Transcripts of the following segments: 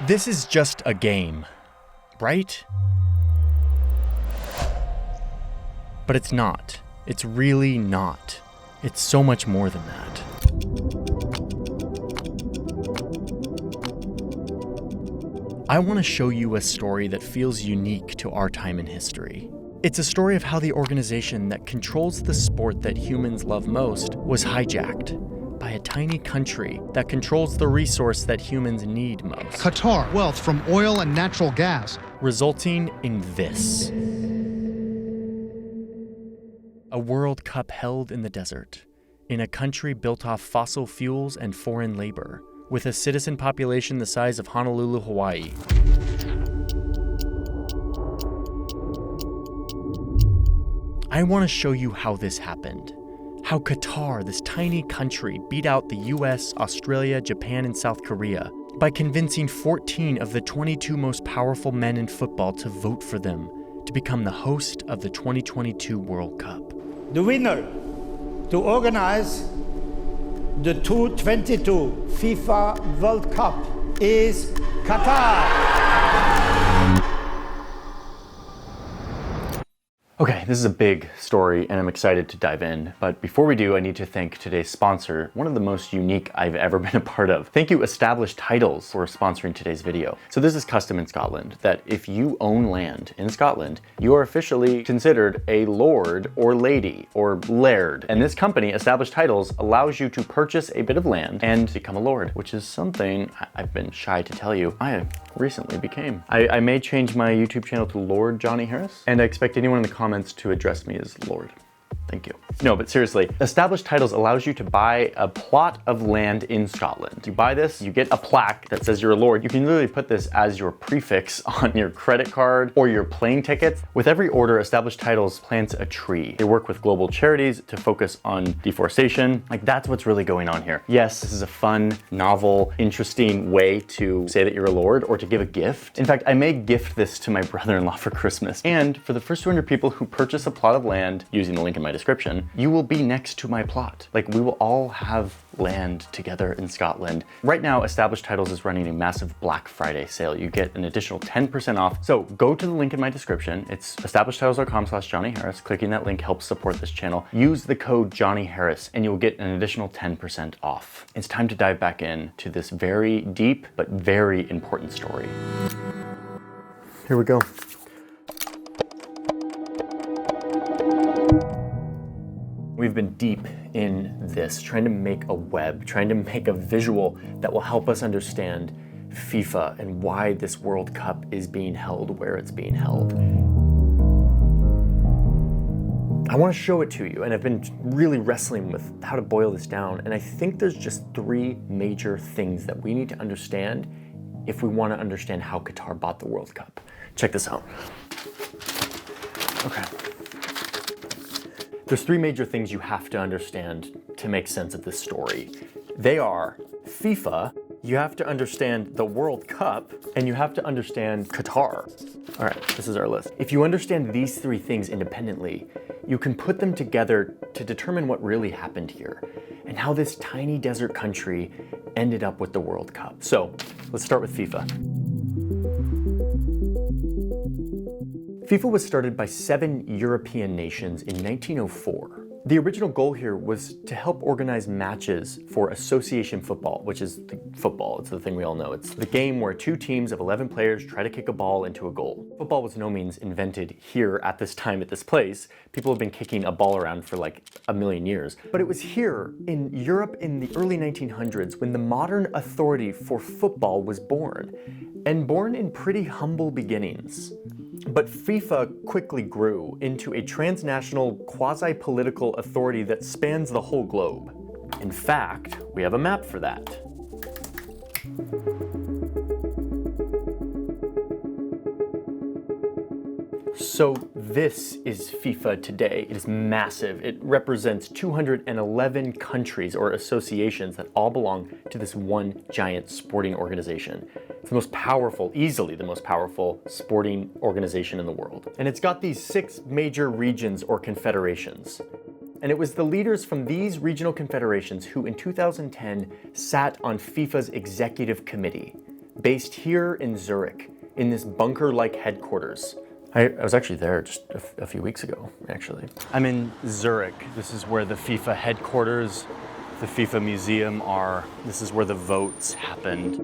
This is just a game, right? But it's not. It's really not. It's so much more than that. I want to show you a story that feels unique to our time in history. It's a story of how the organization that controls the sport that humans love most was hijacked by a tiny country that controls the resource that humans need most. Qatar, wealth from oil and natural gas. Resulting in this. A World Cup held in the desert, in a country built off fossil fuels and foreign labor, with a citizen population the size of Honolulu, Hawaii. I want to show you how this happened. How Qatar, this tiny country, beat out the US, Australia, Japan, and South Korea by convincing 14 of the 22 most powerful men in football to vote for them to become the host of the 2022 World Cup. The winner to organize the 2022 FIFA World Cup is Qatar. Okay, this is a big story and I'm excited to dive in. But before we do, I need to thank today's sponsor, one of the most unique I've ever been a part of. Thank you, Established Titles, for sponsoring today's video. So this is custom in Scotland, that if you own land in Scotland, you are officially considered a lord or lady or laird. And this company, Established Titles, allows you to purchase a bit of land and become a lord, which is something I've been shy to tell you I recently became. I may change my YouTube channel to Lord Johnny Harris, and I expect anyone in the comments to address me as Lord. Thank you. No, but seriously, Established Titles allows you to buy a plot of land in Scotland. You buy this, you get a plaque that says you're a lord. You can literally put this as your prefix on your credit card or your plane tickets. With every order, Established Titles plants a tree. They work with global charities to focus on deforestation. Like, that's what's really going on here. Yes, this is a fun, novel, interesting way to say that you're a lord or to give a gift. In fact, I may gift this to my brother-in-law for Christmas. And for the first 200 people who purchase a plot of land using the link in my description, you will be next to my plot. Like, we will all have land together in Scotland. Right now, Established Titles is running a massive Black Friday sale. You get an additional 10% off. So go to the link in my description. It's establishedtitles.com/Johnny Harris. Clicking that link helps support this channel. Use the code Johnny Harris and you'll get an additional 10% off. It's time to dive back in to this very deep but very important story. Here we go. We've been deep in this, trying to make a web, trying to make a visual that will help us understand FIFA and why this World Cup is being held where it's being held. I want to show it to you, and I've been really wrestling with how to boil this down, and I think there's just three major things that we need to understand if we want to understand how Qatar bought the World Cup. Check this out. Okay. There's three major things you have to understand to make sense of this story. They are FIFA, you have to understand the World Cup, and you have to understand Qatar. All right, this is our list. If you understand these three things independently, you can put them together to determine what really happened here and how this tiny desert country ended up with the World Cup. So let's start with FIFA. FIFA was started by 7 European nations in 1904. The original goal here was to help organize matches for association football, which is football. It's the thing we all know. It's the game where two teams of 11 players try to kick a ball into a goal. Football was no means invented here at this time at this place. People have been kicking a ball around for like a million years. But it was here in Europe in the early 1900s when the modern authority for football was born, and born in pretty humble beginnings. But FIFA quickly grew into a transnational, quasi-political authority that spans the whole globe. In fact, we have a map for that. So this is FIFA today. It is massive. It represents 211 countries or associations that all belong to this one giant sporting organization. It's the most powerful, easily the most powerful sporting organization in the world. And it's got these 6 major regions or confederations. And it was the leaders from these regional confederations who in 2010 sat on FIFA's executive committee. based here in Zurich, in this bunker-like headquarters. I was actually there just a few weeks ago, actually. I'm in Zurich. This is where the FIFA headquarters, the FIFA museum are. This is where the votes happened.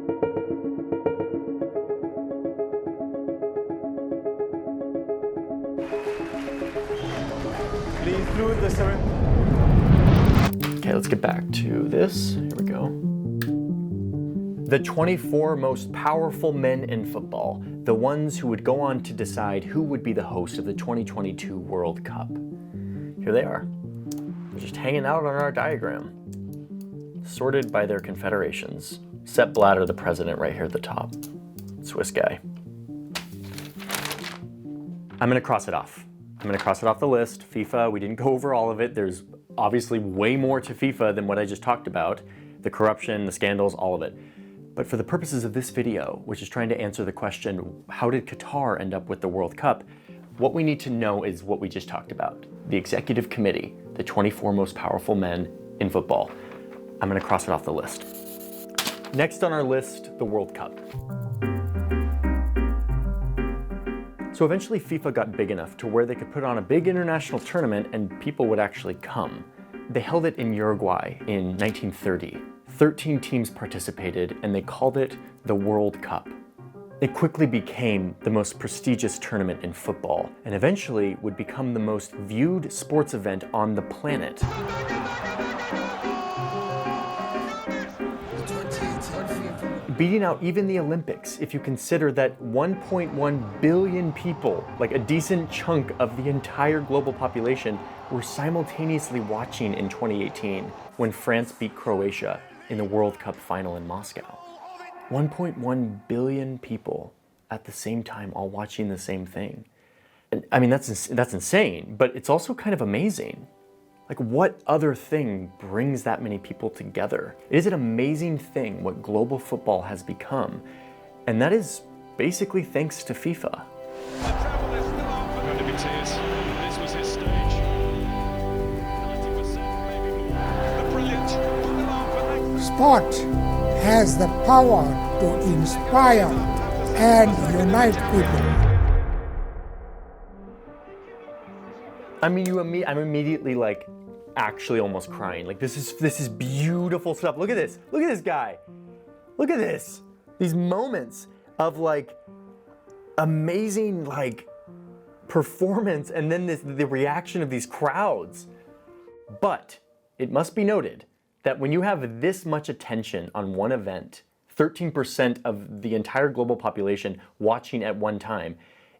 Please do the ceremony. Okay, let's get back to this. Here we go. The 24 most powerful men in football, the ones who would go on to decide who would be the host of the 2022 World Cup. Here they are, just hanging out on our diagram, sorted by their confederations. Sepp Blatter, the president, right here at the top, Swiss guy. I'm gonna cross it off. I'm gonna cross it off the list. FIFA, we didn't go over all of it. There's obviously way more to FIFA than what I just talked about. The corruption, the scandals, all of it. But for the purposes of this video, which is trying to answer the question, how did Qatar end up with the World Cup? What we need to know is what we just talked about. The executive committee, the 24 most powerful men in football. I'm gonna cross it off the list. Next on our list, the World Cup. So eventually FIFA got big enough to where they could put on a big international tournament and people would actually come. They held it in Uruguay in 1930. 13 teams participated and they called it the World Cup. It quickly became the most prestigious tournament in football and eventually would become the most viewed sports event on the planet. Beating out even the Olympics if you consider that 1.1 billion people, like a decent chunk of the entire global population, were simultaneously watching in 2018 when France beat Croatia in the World Cup final in Moscow. 1.1 billion people at the same time all watching the same thing. And I mean, that's insane, but it's also kind of amazing. Like, what other thing brings that many people together? It is an amazing thing what global football has become, and that is basically thanks to FIFA. Going to be tears. This was his stage. 90% maybe more. The brilliant. Sport has the power to inspire and unite people. I mean, I'm immediately like actually almost crying. Like this is beautiful stuff. Look at this. Look at this guy. Look at this. These moments of like amazing like performance and then the reaction of these crowds. But it must be noted that when you have this much attention on one event, 13% of the entire global population watching at one time,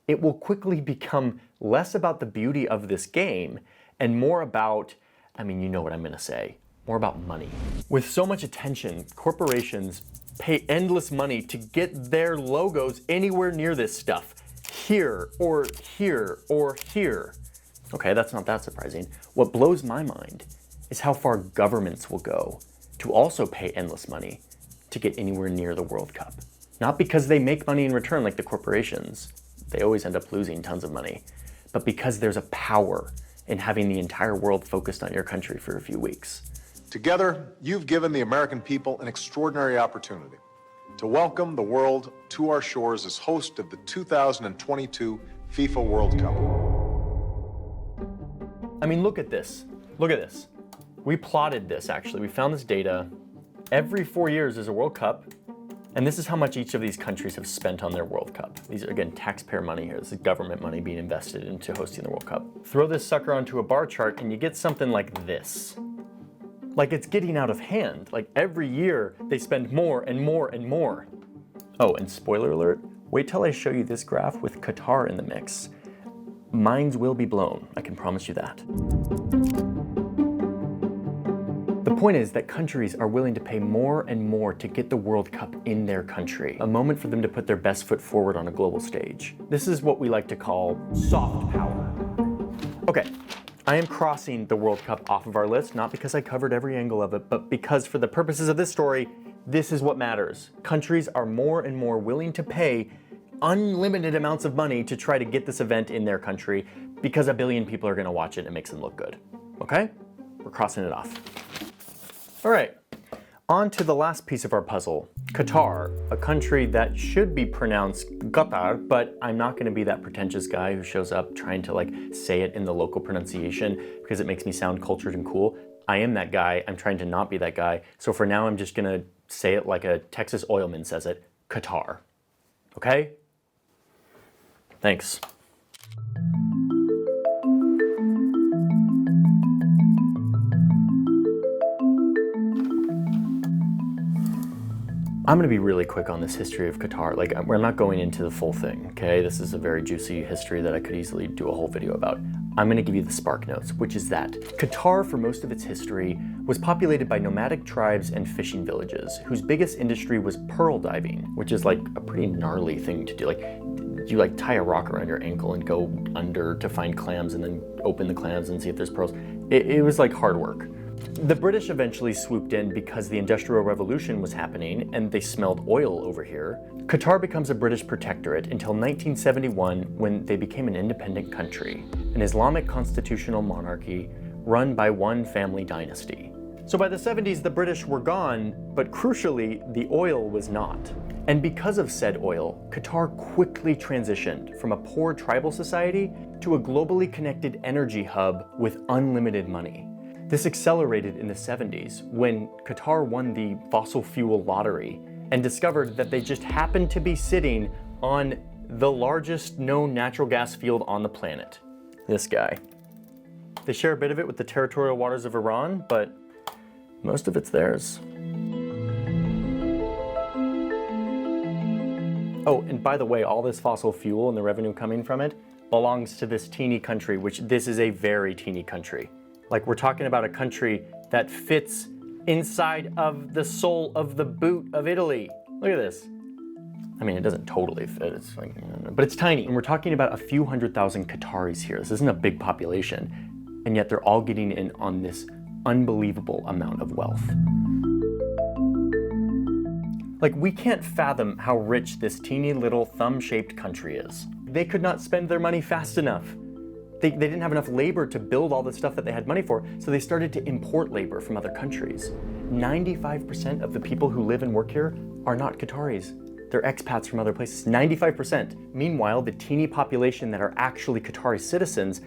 it will quickly become less about the beauty of this game and more about, I mean, you know what I'm gonna say, more about money. With so much attention, corporations pay endless money to get their logos anywhere near this stuff. Here, or here, or here. Okay, that's not that surprising. What blows my mind is how far governments will go to also pay endless money to get anywhere near the World Cup. Not because they make money in return like the corporations. They always end up losing tons of money. But because there's a power in having the entire world focused on your country for a few weeks. Together, you've given the American people an extraordinary opportunity to welcome the world to our shores as host of the 2022 FIFA World Cup. I mean, look at this. Look at this. We plotted this, actually. We found this data. Every 4 years there's a World Cup, and this is how much each of these countries have spent on their World Cup. These are, again, taxpayer money here. This is government money being invested into hosting the World Cup. Throw this sucker onto a bar chart, and you get something like this. Like, it's getting out of hand. Like, every year they spend more and more and more. Oh, and spoiler alert, wait till I show you this graph with Qatar in the mix. Minds will be blown, I can promise you that. The point is that countries are willing to pay more and more to get the World Cup in their country, a moment for them to put their best foot forward on a global stage. This is what we like to call soft power. Okay, I am crossing the World Cup off of our list, not because I covered every angle of it, but because for the purposes of this story, this is what matters. Countries are more and more willing to pay unlimited amounts of money to try to get this event in their country because a billion people are gonna watch it and it makes them look good. Okay? We're crossing it off. All right, On to the last piece of our puzzle, Qatar, a country that should be pronounced Qatar, but I'm not gonna be that pretentious guy who shows up trying to like say it in the local pronunciation because it makes me sound cultured and cool. I am that guy, I'm trying to not be that guy. So for now, I'm just gonna say it like a Texas oilman says it, Qatar, okay? Thanks. I'm gonna be really quick on this history of Qatar. Like, we're not going into the full thing, okay? This is a very juicy history that I could easily do a whole video about. I'm gonna give you the spark notes, which is that Qatar, for most of its history, was populated by nomadic tribes and fishing villages, whose biggest industry was pearl diving, which is like a pretty gnarly thing to do. Like, you like tie a rock around your ankle and go under to find clams and then open the clams and see if there's pearls. It was like hard work. The British eventually swooped in because the Industrial Revolution was happening and they smelled oil over here. Qatar becomes a British protectorate until 1971 when they became an independent country, an Islamic constitutional monarchy run by one family dynasty. So by the 70s, the British were gone, but crucially, the oil was not. And because of said oil, Qatar quickly transitioned from a poor tribal society to a globally connected energy hub with unlimited money. This accelerated in the 70s when Qatar won the fossil fuel lottery and discovered that they just happened to be sitting on the largest known natural gas field on the planet. This guy. They share a bit of it with the territorial waters of Iran, but most of it's theirs. Oh, and by the way, all this fossil fuel and the revenue coming from it belongs to this teeny country, which this is a very teeny country. Like, we're talking about a country that fits inside of the sole of the boot of Italy. Look at this. I mean, it doesn't totally fit, it's like, but it's tiny. And we're talking about a few 100,000 Qataris here. This isn't a big population, and yet they're all getting in on this unbelievable amount of wealth. Like, we can't fathom how rich this teeny little thumb-shaped country is. They could not spend their money fast enough. They didn't have enough labor to build all the stuff that they had money for, so they started to import labor from other countries. 95% of the people who live and work here are not Qataris. They're expats from other places, 95%. Meanwhile, the teeny population that are actually Qatari citizens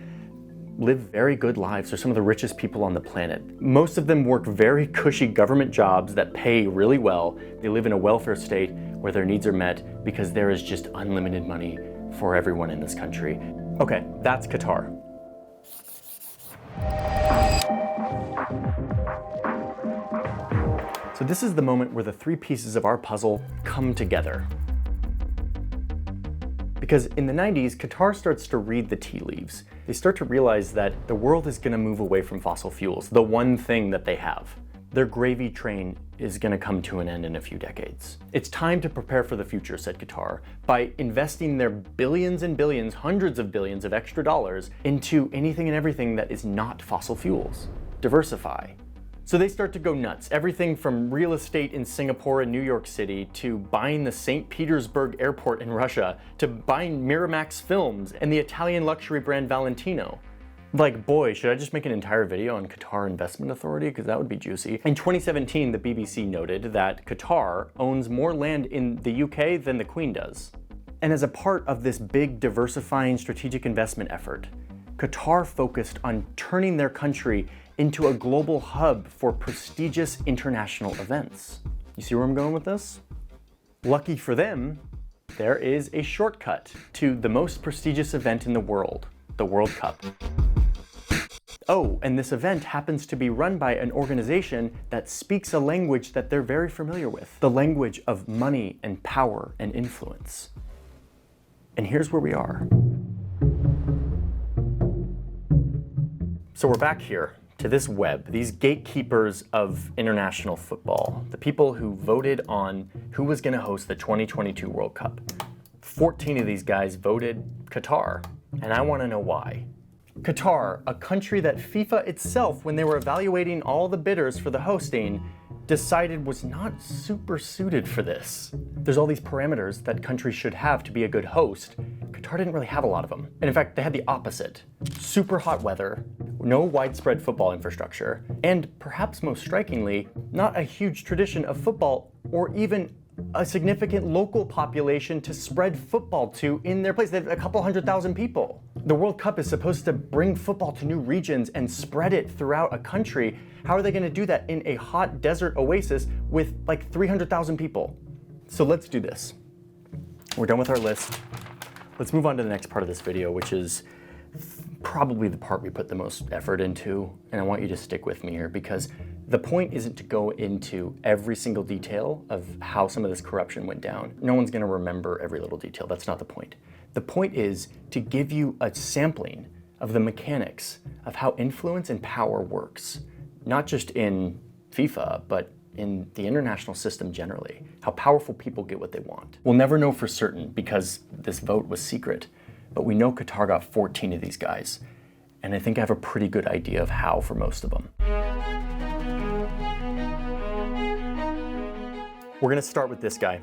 live very good lives. They're some of the richest people on the planet. Most of them work very cushy government jobs that pay really well. They live in a welfare state where their needs are met because there is just unlimited money for everyone in this country. Okay, that's Qatar. So this is the moment where the three pieces of our puzzle come together. Because in the 90s, Qatar starts to read the tea leaves. They start to realize that the world is gonna move away from fossil fuels, the one thing that they have. Their gravy train is gonna come to an end in a few decades. It's time to prepare for the future, said Qatar, by investing their billions and billions, hundreds of billions of extra dollars into anything and everything that is not fossil fuels. Diversify. So they start to go nuts. Everything from real estate in Singapore and New York City, to buying the St. Petersburg airport in Russia, to buying Miramax Films and the Italian luxury brand Valentino. Like, boy, should I just make an entire video on Qatar Investment Authority? Because that would be juicy. In 2017, the BBC noted that Qatar owns more land in the UK than the Queen does. And as a part of this big diversifying strategic investment effort, Qatar focused on turning their country into a global hub for prestigious international events. You see where I'm going with this? Lucky for them, there is a shortcut to the most prestigious event in the world, the World Cup. Oh, and this event happens to be run by an organization that speaks a language that they're very familiar with, the language of money and power and influence. And here's where we are. So we're back here to this web, these gatekeepers of international football, the people who voted on who was going to host the 2022 World Cup. 14 of these guys voted Qatar, and I want to know why. Qatar, a country that FIFA itself, when they were evaluating all the bidders for the hosting, decided was not super suited for this. There's all these parameters that countries should have to be a good host. Qatar didn't really have a lot of them. And in fact, they had the opposite. Super hot weather, no widespread football infrastructure, and perhaps most strikingly, not a huge tradition of football or even a significant local population to spread football to in their place. They have a couple 100,000 people. The World Cup is supposed to bring football to new regions and spread it throughout a country. How are they going to do that in a hot desert oasis with like 300,000 people? So let's do this. We're done with our list. Let's move on to the next part of this video, which is probably the part we put the most effort into. And I want you to stick with me here because the point isn't to go into every single detail of how some of this corruption went down. No one's going to remember every little detail. That's not the point. The point is to give you a sampling of the mechanics of how influence and power works, not just in FIFA, but in the international system generally, how powerful people get what they want. We'll never know for certain because this vote was secret, but we know Qatar got 14 of these guys, and I think I have a pretty good idea of how for most of them. We're gonna start with this guy.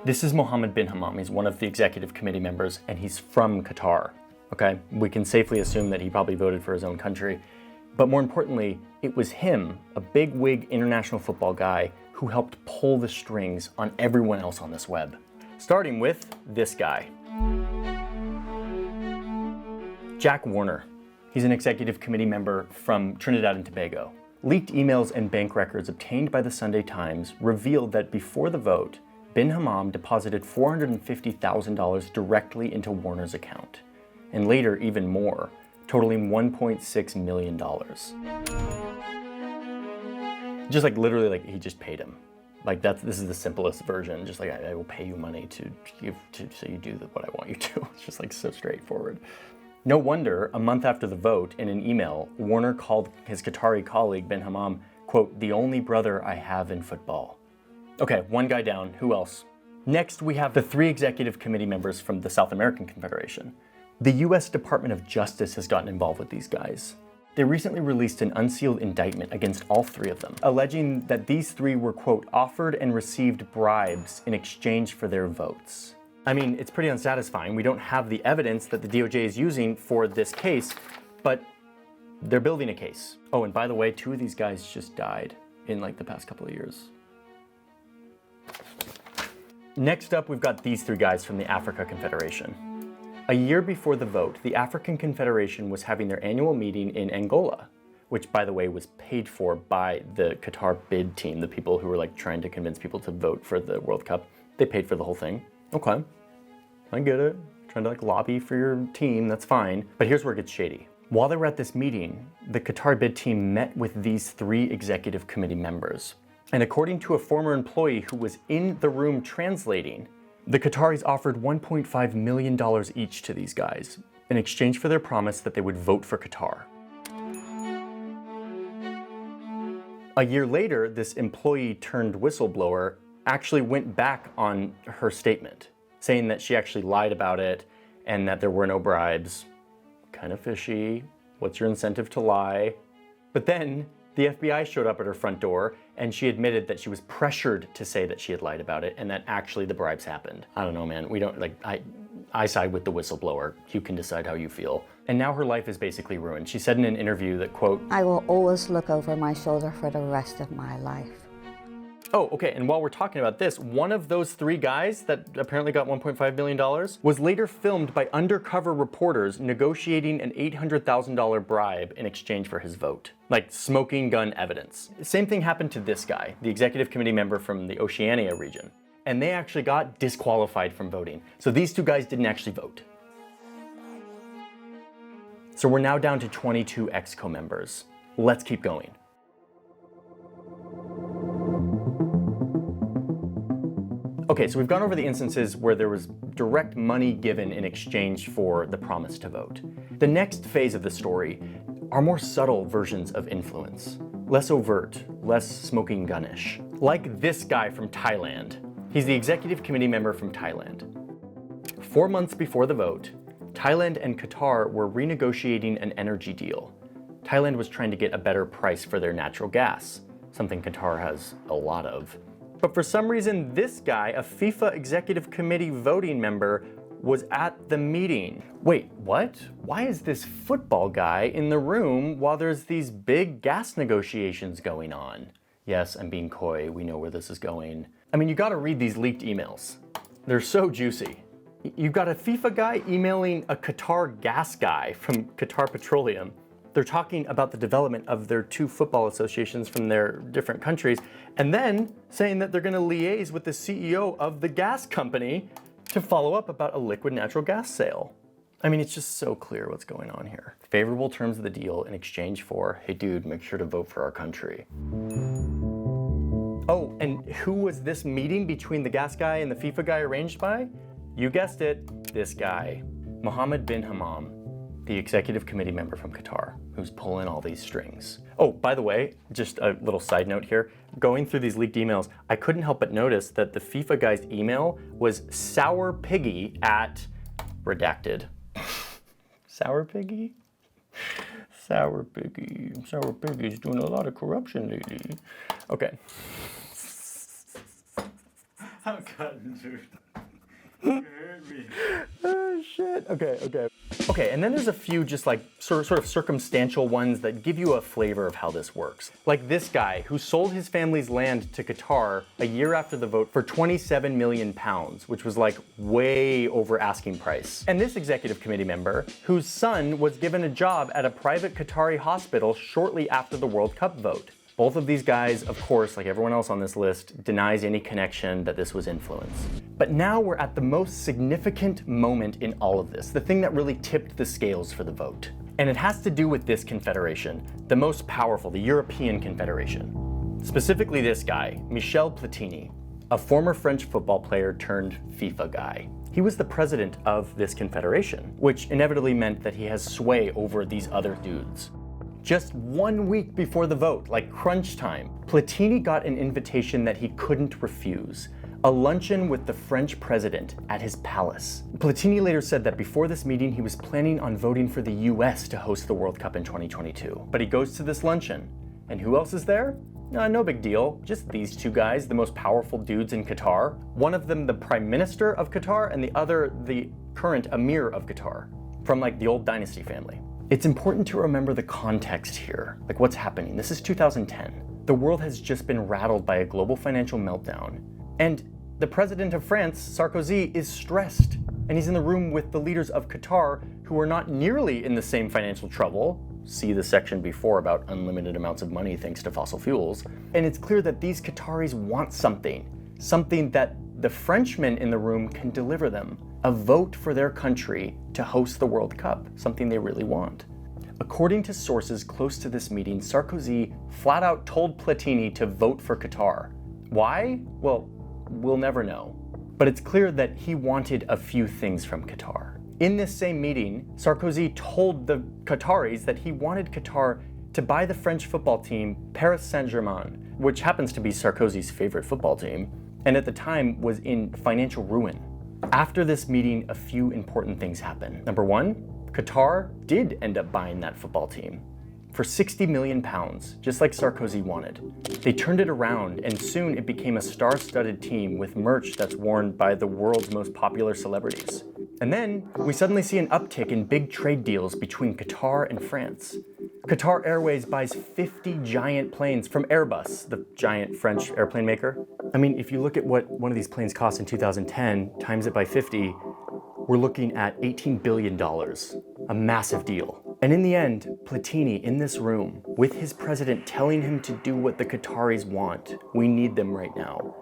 This is Mohammed bin Hammam. He's one of the executive committee members, and he's from Qatar, okay? We can safely assume that he probably voted for his own country. But more importantly, it was him, a big-wig international football guy, who helped pull the strings on everyone else on this web. Starting with this guy. Jack Warner. He's an executive committee member from Trinidad and Tobago. Leaked emails and bank records obtained by the Sunday Times revealed that before the vote, bin Hammam deposited $450,000 directly into Warner's account, and later even more, totaling $1.6 million. Just like literally, like he just paid him. Like this is the simplest version. Just like I will pay you money to give so you do what I want you to. It's just like so straightforward. No wonder, a month after the vote, in an email, Warner called his Qatari colleague bin Hammam, quote, "the only brother I have in football." Okay, one guy down. Who else? Next, we have the 3 executive committee members from the South American Confederation. The US Department of Justice has gotten involved with these guys. They recently released an unsealed indictment against all 3 of them, alleging that these 3 were, quote, offered and received bribes in exchange for their votes. I mean, it's pretty unsatisfying. We don't have the evidence that the DOJ is using for this case, but they're building a case. Oh, and by the way, 2 of these guys just died in like the past couple of years. Next up, we've got these 3 guys from the Africa Confederation. A year before the vote, the African Confederation was having their annual meeting in Angola, which, by the way, was paid for by the Qatar bid team, the people who were like trying to convince people to vote for the World Cup. They paid for the whole thing. Okay, I get it. Trying to like lobby for your team, that's fine. But here's where it gets shady. While they were at this meeting, the Qatar bid team met with these 3 executive committee members. And according to a former employee who was in the room translating, the Qataris offered $1.5 million each to these guys in exchange for their promise that they would vote for Qatar. A year later, this employee turned whistleblower actually went back on her statement, saying that she actually lied about it and that there were no bribes. Kind of fishy. What's your incentive to lie? But then the FBI showed up at her front door and she admitted that she was pressured to say that she had lied about it and that actually the bribes happened. I don't know, man. We don't like, I side with the whistleblower. You can decide how you feel. And now her life is basically ruined. She said in an interview that, quote, "I will always look over my shoulder for the rest of my life." Oh, okay, and while we're talking about this, one of those 3 guys that apparently got $1.5 million was later filmed by undercover reporters negotiating an $800,000 bribe in exchange for his vote. Like smoking gun evidence. Same thing happened to this guy, the executive committee member from the Oceania region. And they actually got disqualified from voting. So these 2 guys didn't actually vote. So we're now down to 22 EXCO members. Let's keep going. Okay, so we've gone over the instances where there was direct money given in exchange for the promise to vote. The next phase of the story are more subtle versions of influence. Less overt, less smoking gun-ish. Like this guy from Thailand. He's the executive committee member from Thailand. 4 months before the vote, Thailand and Qatar were renegotiating an energy deal. Thailand was trying to get a better price for their natural gas, something Qatar has a lot of. But for some reason, this guy, a FIFA Executive Committee voting member, was at the meeting. Wait, what? Why is this football guy in the room while there's these big gas negotiations going on? Yes, I'm being coy. We know where this is going. I mean, you gotta read these leaked emails. They're so juicy. You've got a FIFA guy emailing a Qatar gas guy from Qatar Petroleum. They're talking about the development of their two football associations from their different countries, and then saying that they're gonna liaise with the CEO of the gas company to follow up about a liquid natural gas sale. I mean, it's just so clear what's going on here. Favorable terms of the deal in exchange for, hey dude, make sure to vote for our country. Oh, and who was this meeting between the gas guy and the FIFA guy arranged by? You guessed it, this guy, Mohammed bin Hammam, the executive committee member from Qatar, who's pulling all these strings. Oh, by the way, just a little side note here, going through these leaked emails, I couldn't help but notice that the FIFA guy's email was sourpiggy at redacted. Sour Piggy? Sour Piggy's doing a lot of corruption lately. Okay. I'm cutting, dude. You hurt me. Oh shit. Okay, and then there's a few just like sort of circumstantial ones that give you a flavor of how this works. Like this guy who sold his family's land to Qatar a year after the vote for 27 million pounds, which was like way over asking price. And this executive committee member whose son was given a job at a private Qatari hospital shortly after the World Cup vote. Both of these guys, of course, like everyone else on this list, denies any connection that this was influence. But now we're at the most significant moment in all of this, the thing that really tipped the scales for the vote. And it has to do with this confederation, the most powerful, the European Confederation. Specifically this guy, Michel Platini, a former French football player turned FIFA guy. He was the president of this confederation, which inevitably meant that he has sway over these other dudes. Just 1 week before the vote, like crunch time, Platini got an invitation that he couldn't refuse, a luncheon with the French president at his palace. Platini later said that before this meeting, he was planning on voting for the US to host the World Cup in 2022. But he goes to this luncheon, and who else is there? No big deal, just these two guys, the most powerful dudes in Qatar. One of them the Prime Minister of Qatar, and the other the current Emir of Qatar, from like the old dynasty family. It's important to remember the context here, like what's happening. This is 2010. The world has just been rattled by a global financial meltdown. And the president of France, Sarkozy, is stressed. And he's in the room with the leaders of Qatar who are not nearly in the same financial trouble. See the section before about unlimited amounts of money thanks to fossil fuels. And it's clear that these Qataris want something that the Frenchmen in the room can deliver them. A vote for their country to host the World Cup, something they really want. According to sources close to this meeting, Sarkozy flat out told Platini to vote for Qatar. Why? Well, we'll never know. But it's clear that he wanted a few things from Qatar. In this same meeting, Sarkozy told the Qataris that he wanted Qatar to buy the French football team Paris Saint-Germain, which happens to be Sarkozy's favorite football team, and at the time was in financial ruin. After this meeting, a few important things happened. Number one, Qatar did end up buying that football team for 60 million pounds, just like Sarkozy wanted. They turned it around, and soon it became a star-studded team with merch that's worn by the world's most popular celebrities. And then we suddenly see an uptick in big trade deals between Qatar and France. Qatar Airways buys 50 giant planes from Airbus, the giant French airplane maker. I mean, if you look at what one of these planes cost in 2010, times it by 50, we're looking at $18 billion, a massive deal. And in the end, Platini in this room, with his president telling him to do what the Qataris want, we need them right now.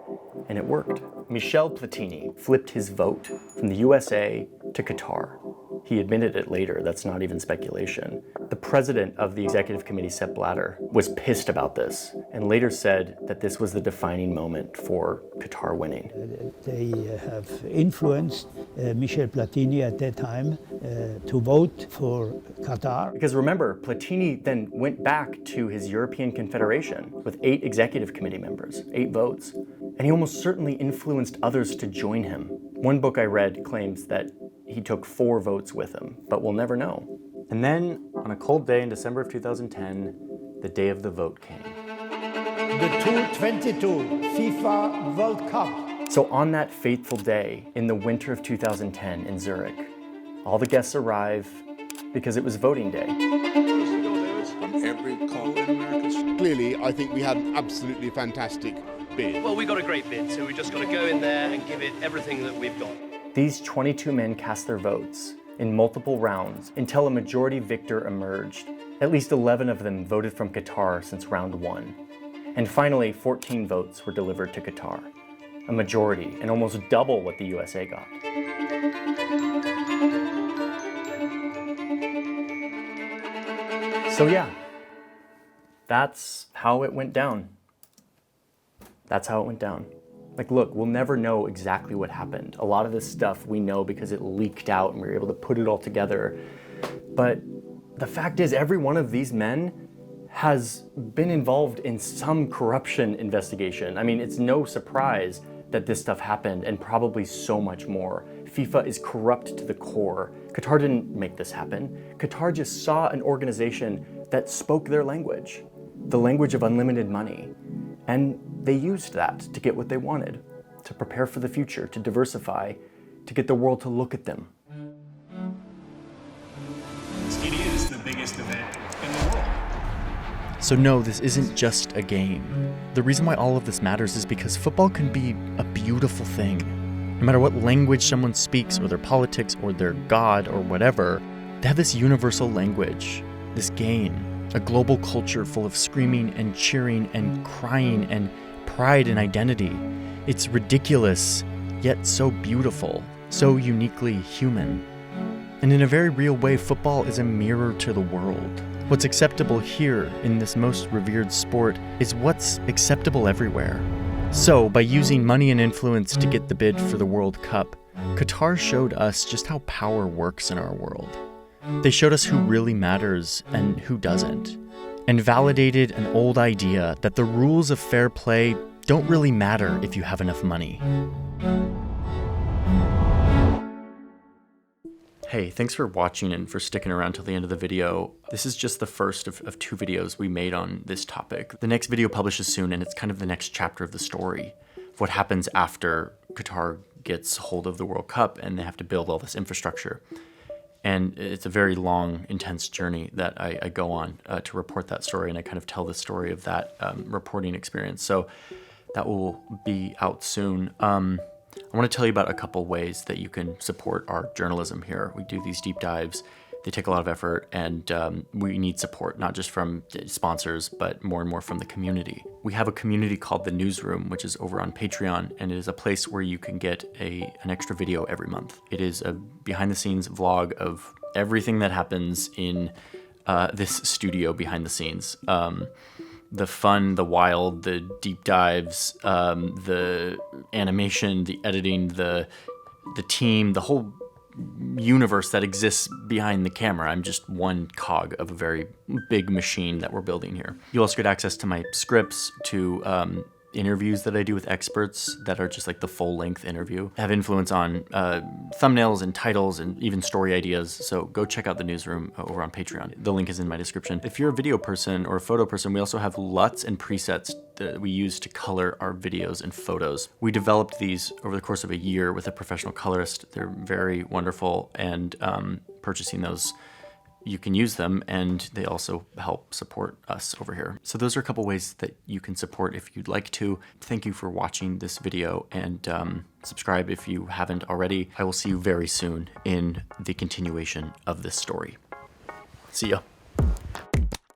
And it worked. Michel Platini flipped his vote from the USA to Qatar. He admitted it later, that's not even speculation. The president of the executive committee, Sepp Blatter, was pissed about this and later said that this was the defining moment for Qatar winning. They have influenced Michel Platini at that time to vote for Qatar. Because remember, Platini then went back to his European Confederation with 8 executive committee members, 8 votes, and he almost certainly influenced others to join him. One book I read claims that he took 4 votes with him, but we'll never know. And then On a cold day in December of 2010, the day of the vote came. The 2022 FIFA World Cup. So on that fateful day in the winter of 2010 in Zurich, all the guests arrive because it was voting day. On every call in America. Clearly, I think we had an absolutely fantastic bid. Well, we got a great bid, so we just got to go in there and give it everything that we've got. These 22 men cast their votes in multiple rounds until a majority victor emerged. At least 11 of them voted from Qatar since round 1. And finally, 14 votes were delivered to Qatar, a majority and almost double what the USA got. So yeah, that's how it went down. That's how it went down. Like, look, we'll never know exactly what happened. A lot of this stuff we know because it leaked out and we were able to put it all together. But the fact is, every one of these men has been involved in some corruption investigation. I mean, it's no surprise that this stuff happened, and probably so much more. FIFA is corrupt to the core. Qatar didn't make this happen. Qatar just saw an organization that spoke their language, the language of unlimited money. And they used that to get what they wanted, to prepare for the future, to diversify, to get the world to look at them. It is the biggest event in the world. So no, this isn't just a game. The reason why all of this matters is because football can be a beautiful thing. No matter what language someone speaks, or their politics, or their god, or whatever, they have this universal language, this game, a global culture full of screaming and cheering and crying and pride and identity. It's ridiculous, yet so beautiful, so uniquely human. And in a very real way, football is a mirror to the world. What's acceptable here in this most revered sport is what's acceptable everywhere. So, by using money and influence to get the bid for the World Cup, Qatar showed us just how power works in our world. They showed us who really matters and who doesn't, and validated an old idea that the rules of fair play don't really matter if you have enough money. Hey, thanks for watching and for sticking around till the end of the video. This is just the first of 2 videos we made on this topic. The next video publishes soon, and it's kind of the next chapter of the story of what happens after Qatar gets hold of the World Cup and they have to build all this infrastructure. And it's a very long, intense journey that I go on to report that story, and I kind of tell the story of that reporting experience. So that will be out soon. I want to tell you about a couple ways that you can support our journalism here. We do these deep dives. They take a lot of effort, and we need support, not just from sponsors, but more and more from the community. We have a community called The Newsroom, which is over on Patreon, and it is a place where you can get an extra video every month. It is a behind-the-scenes vlog of everything that happens in this studio behind the scenes. The fun, the wild, the deep dives, the animation, the editing, the team, the whole universe that exists behind the camera. I'm just one cog of a very big machine that we're building here. You also get access to my scripts, to interviews that I do with experts that are just like the full-length interview. I have influence on thumbnails and titles and even story ideas, so go check out The Newsroom over on Patreon. The link is in my description. If you're a video person or a photo person, we also have LUTs and presets that we use to color our videos and photos. We developed these over the course of a year with a professional colorist. They're very wonderful, and purchasing those, you can use them, and they also help support us over here. So those are a couple ways that you can support if you'd like to. Thank you for watching this video, and subscribe if you haven't already. I will see you very soon in the continuation of this story. See ya.